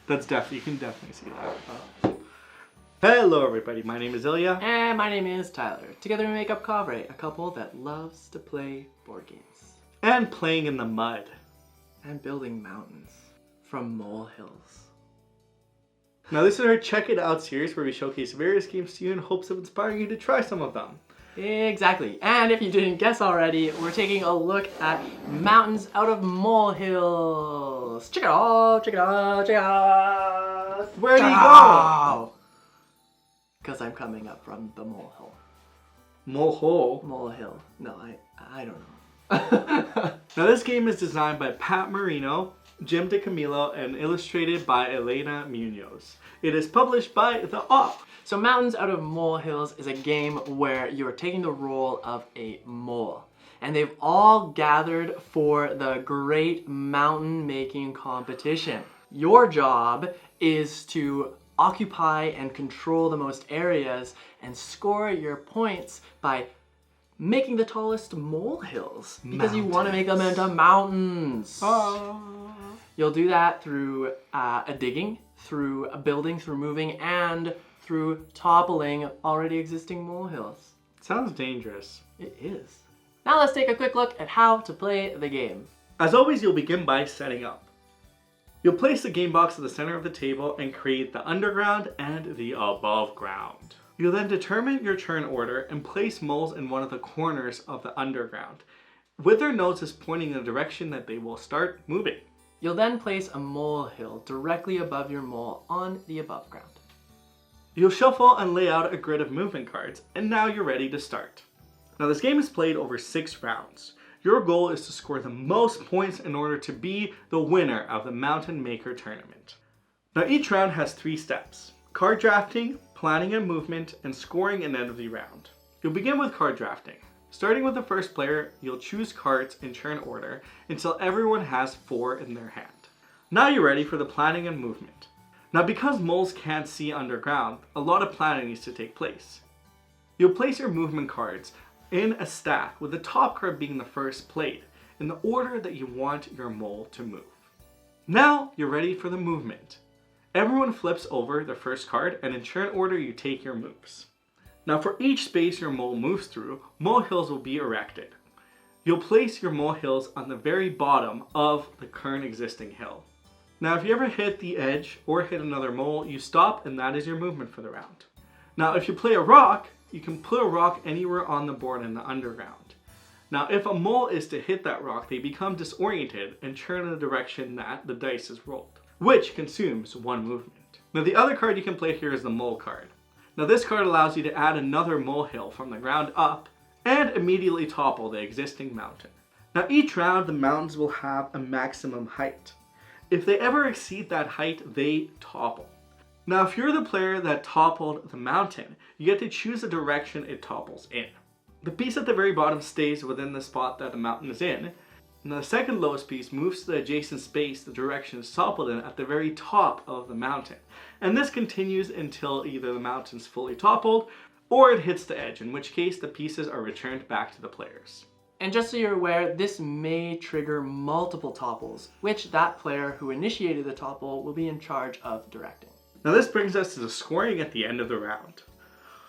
You can definitely see that. Hello everybody, my name is Ilya. And my name is Tyler. Together we make up Kavre, a couple that loves to play board games. And playing in the mud. And building mountains from molehills. Now this is our Check It Out series where we showcase various games to you in hopes of inspiring you to try some of them. Exactly. And if you didn't guess already, we're taking a look at mountains out of molehills. Check it out, check it out, check it out. Where do you go? Because I'm coming up from the molehill. Molehill? Molehill. No, I don't know. Now this game is designed by Marino, DiCamillo, and illustrated by Elena Munoz. It is published by the Op. So Mountains Out of Molehills is a game where you're taking the role of a mole. And they've all gathered for the great mountain making competition. Your job is to occupy and control the most areas and score your points by making the tallest molehills. Because you want to make them into mountains. You'll do that through a digging, through a building, through moving, and through toppling already existing molehills. Sounds dangerous. It is. Now let's take a quick look at how to play the game. As always, you'll begin by setting up. You'll place the game box at the center of the table and create the underground and the above ground. You'll then determine your turn order and place moles in one of the corners of the underground, with their noses pointing in the direction that they will start moving. You'll then place a molehill directly above your mole on the above ground. You'll shuffle and lay out a grid of movement cards, and now you're ready to start. Now this game is played over 6 rounds. Your goal is to score the most points in order to be the winner of the Mountain Maker tournament. Now each round has 3 steps: card drafting, planning and movement, and scoring at the end of the round. You'll begin with card drafting. Starting with the first player, you'll choose cards in turn order until everyone has 4 in their hand. Now you're ready for the planning and movement. Now because moles can't see underground, a lot of planning needs to take place. You'll place your movement cards in a stack, with the top card being the first played, in the order that you want your mole to move. Now you're ready for the movement. Everyone flips over the first card, and in turn order you take your moves. Now for each space your mole moves through, molehills will be erected. You'll place your molehills on the very bottom of the current existing hill. Now if you ever hit the edge or hit another mole, you stop, and that is your movement for the round. Now if you play a rock, you can put a rock anywhere on the board in the underground. Now if a mole is to hit that rock, they become disoriented and turn in the direction that the dice is rolled, which consumes 1 movement. Now the other card you can play here is the mole card. Now this card allows you to add another molehill from the ground up and immediately topple the existing mountain. Now each round the mountains will have a maximum height. If they ever exceed that height, they topple. Now if you're the player that toppled the mountain, you get to choose the direction it topples in. The piece at the very bottom stays within the spot that the mountain is in, and the second lowest piece moves to the adjacent space the direction is toppled in at the very top of the mountain. And this continues until either the mountain's fully toppled or it hits the edge, in which case the pieces are returned back to the players. And just so you're aware, this may trigger multiple topples, which that player who initiated the topple will be in charge of directing. Now this brings us to the scoring at the end of the round.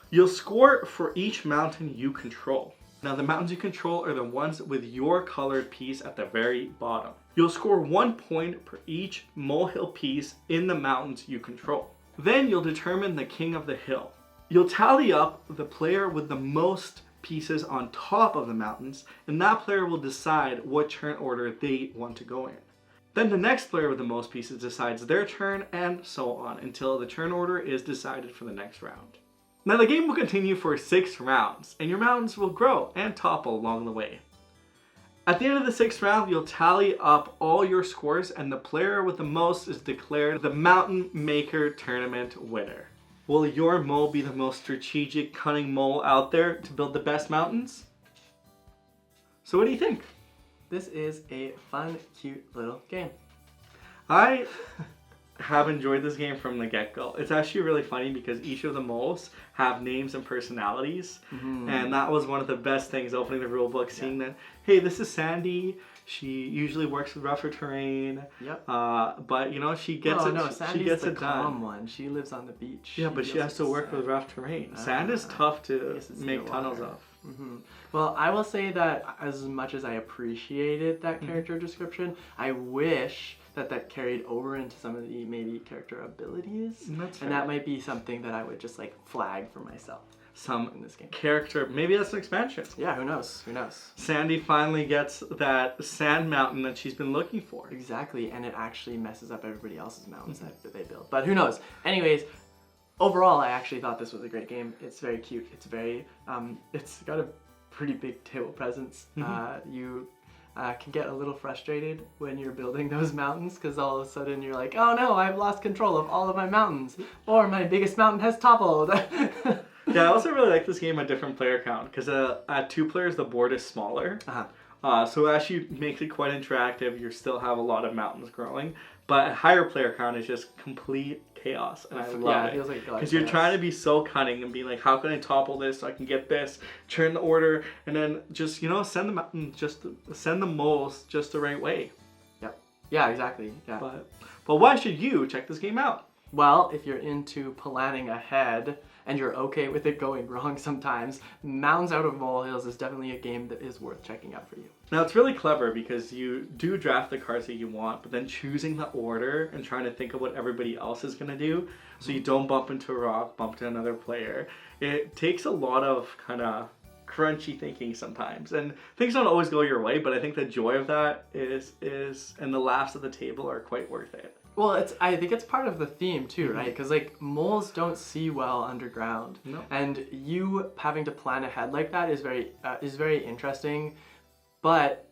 You'll score for each mountain you control. Now the mountains you control are the ones with your colored piece at the very bottom. You'll score 1 point per each molehill piece in the mountains you control. Then you'll determine the king of the hill. You'll tally up the player with the most pieces on top of the mountains, and that player will decide what turn order they want to go in. Then the next player with the most pieces decides their turn, and so on until the turn order is decided for the next round. Now the game will continue for 6 rounds, and your mountains will grow and topple along the way. At the end of the 6th round, you'll tally up all your scores, and the player with the most is declared the Mountain Maker Tournament winner. Will your mole be the most strategic, cunning mole out there to build the best mountains? So what do you think? This is a fun, cute little game. I have enjoyed this game from the get-go. It's actually really funny because each of the moles have names and personalities, and that was one of the best things opening the rule book, seeing that, hey, this is Sandy, She usually works with rougher terrain. Yep. But you know, she gets it. No, she Sandy's gets the it calm done. one. She lives on the beach. Yeah, but she deals has to with work with sand. rough terrain. Sand is tough to Yes, it's make near tunnels water. of. Well, I will say that as much as I appreciated that character description, I wish that carried over into some of the maybe character abilities. That's And that might be something that I would just like flag for myself some in this game. character. Maybe that's an expansion. Yeah, who knows? Who knows? Sandy finally gets that sand mountain that she's been looking for. Exactly, and it actually messes up everybody else's mountains that they build. But who knows? Anyways, overall, I actually thought this was a great game. It's very cute. It's very, it's got a pretty big table presence. You can get a little frustrated when you're building those mountains because all of a sudden you're like, oh no, I've lost control of all of my mountains, or my biggest mountain has toppled. Yeah, I also really like this game at different player count because at 2 players the board is smaller. So it actually makes it quite interactive. You still have a lot of mountains growing, but at higher player count is just complete chaos, and I love it. It feels like Because you're trying to be so cunning and be like, how can I topple this so I can get this, turn the order, and then just, you know, send the mountain, just send the moles just the right way. Yep. Yeah, exactly. Yeah. But why should you check this game out? Well, if you're into planning ahead and you're okay with it going wrong sometimes, Mountains Out of Molehills is definitely a game that is worth checking out for you. Now, it's really clever because you do draft the cards that you want, but then choosing the order and trying to think of what everybody else is going to do so you don't bump into a rock, bump into another player. It takes a lot of kind of crunchy thinking sometimes, and things don't always go your way, but I think the joy of that is and the laughs at the table are quite worth it. Well, I think it's part of the theme too, right? Because like moles don't see well underground, and you having to plan ahead like that is very interesting. But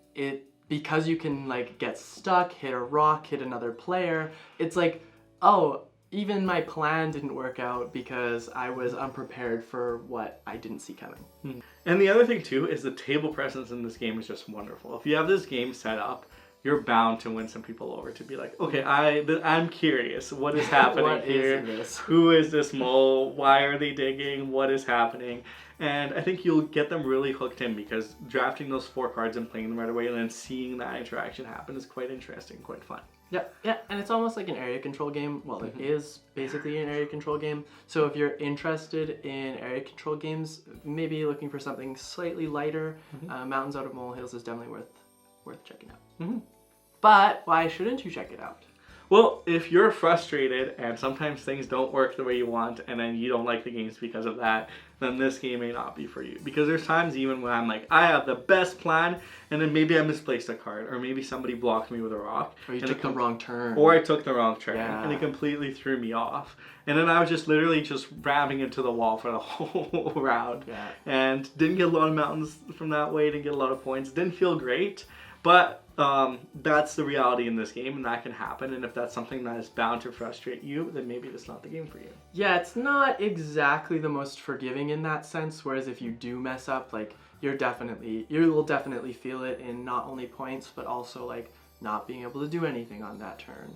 because you can like get stuck, hit a rock, hit another player, it's like, oh, even my plan didn't work out because I was unprepared for what I didn't see coming. And the other thing too is the table presence in this game is just wonderful. If you have this game set up, you're bound to win some people over to be like, okay, I'm curious. What is happening here? Who is this mole? Why are they digging? What is happening? And I think you'll get them really hooked in because drafting those 4 cards and playing them right away and then seeing that interaction happen is quite interesting, quite fun. Yeah, and it's almost like an area control game. Well, it is basically an area control game. So if you're interested in area control games, maybe looking for something slightly lighter, Mountains Out of Molehills is definitely worth checking out. But why shouldn't you check it out? Well, if you're frustrated and sometimes things don't work the way you want and then you don't like the games because of that, then this game may not be for you. Because there's times even when I'm like, I have the best plan, and then maybe I misplaced a card, or maybe somebody blocked me with a rock. Or you took the wrong turn. Or I took the wrong turn, and it completely threw me off. And then I was just literally just ramming into the wall for the whole round. And didn't get a lot of mountains from that way, didn't get a lot of points. Didn't feel great, but that's the reality in this game, and that can happen. And if that's something that is bound to frustrate you, then maybe it's not the game for you. Yeah, it's not exactly the most forgiving in that sense. Whereas if you do mess up, like you will definitely feel it in not only points, but also like not being able to do anything on that turn.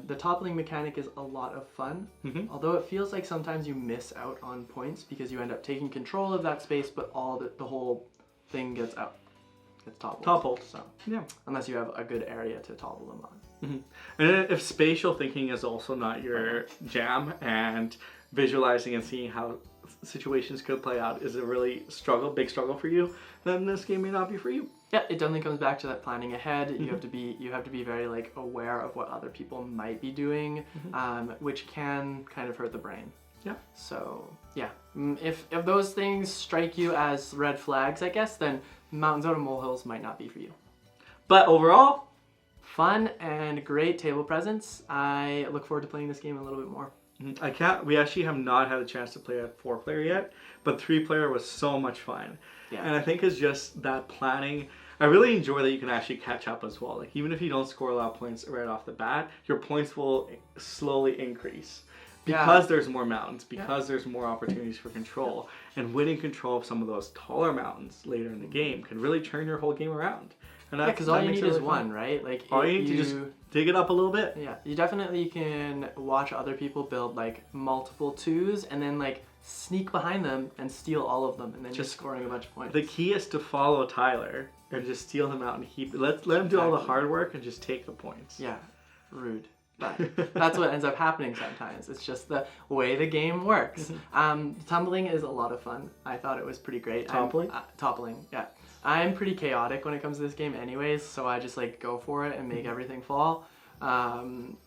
The toppling mechanic is a lot of fun, although it feels like sometimes you miss out on points because you end up taking control of that space, but the whole thing gets out. It's toppled. So yeah, unless you have a good area to topple them on. And if spatial thinking is also not your jam, and visualizing and seeing how situations could play out is a really big struggle for you, then this game may not be for you. Yeah, it definitely comes back to that planning ahead. You have to be very like aware of what other people might be doing, which can kind of hurt the brain. Yeah. So yeah, if those things strike you as red flags, I guess, then Mountains Out of Molehills might not be for you. But overall, fun and great table presence. I look forward to playing this game a little bit more. We actually have not had a chance to play a 4-player yet, but 3-player was so much fun. Yeah. And I think it's just that planning. I really enjoy that you can actually catch up as well. Like even if you don't score a lot of points right off the bat, your points will slowly increase. Because there's more mountains, because there's more opportunities for control, and winning control of some of those taller mountains later in the game can really turn your whole game around. And because all you need is one, right? Like all you need to just dig it up a little bit. Yeah, you definitely can watch other people build like multiple 2s and then like sneak behind them and steal all of them, and then just scoring a bunch of points. The key is to follow Tyler and just steal them out and heap. Let them do all the hard work and just take the points. Yeah, rude. But that's what ends up happening sometimes. It's just the way the game works. Tumbling is a lot of fun. I thought it was pretty great. Toppling? Toppling, yeah. I'm pretty chaotic when it comes to this game anyways, so I just like go for it and make everything fall.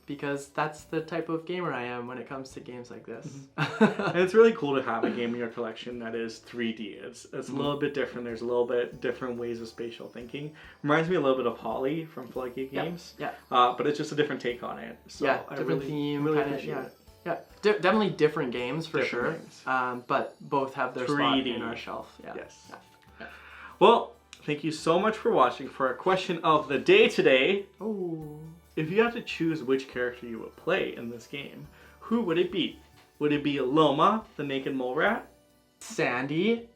Because that's the type of gamer I am when it comes to games like this. And it's really cool to have a game in your collection that is 3D. It's a little bit different. There's a little bit different ways of spatial thinking. Reminds me a little bit of Holly from Floodgate Games. Yeah. But it's just a different take on it. So yeah, I different really, theme. really Kinda, appreciate it. Yeah. Definitely different games for Different sure. games. But both have their 3D. spot in our shelf. Yeah. Yes. Yeah. Well, thank you so much for watching. For our question of the day today, Ooh. if you had to choose which character you would play in this game, who would it be? Would it be Loama, the naked mole rat? Sandy,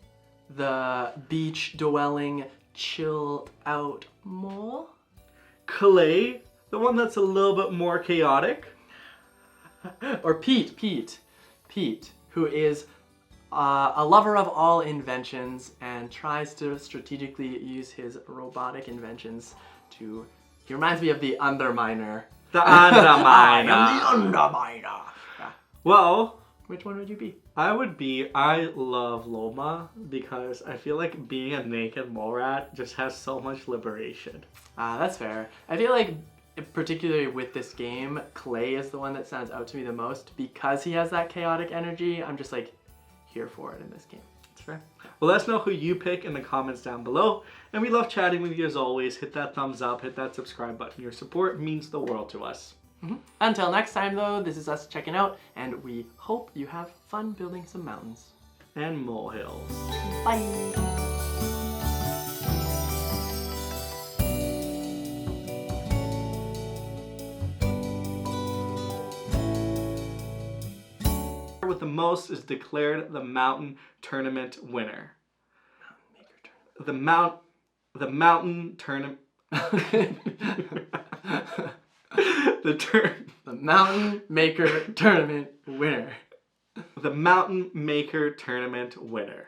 the beach-dwelling, chilled-out mole? Clay, the one that's a little bit more chaotic? Or Pete, who is a lover of all inventions and tries to strategically use his robotic inventions to... He reminds me of the Underminer. The Underminer. I am the Underminer. Yeah. Well, Which one would you be? I love Loama because I feel like being a naked mole rat just has so much liberation. That's fair. I feel like, particularly with this game, Clay is the one that stands out to me the most because he has that chaotic energy. I'm just like here for it in this game. That's fair. Well, let us know who you pick in the comments down below. And we love chatting with you as always. Hit that thumbs up, hit that subscribe button. Your support means the world to us. Until next time though, this is us checking out, and we hope you have fun building some mountains. And molehills. Bye! With the most is declared the mountain tournament winner. The mountain tournament. The Mountain Maker Tournament winner. The Mountain Maker Tournament winner.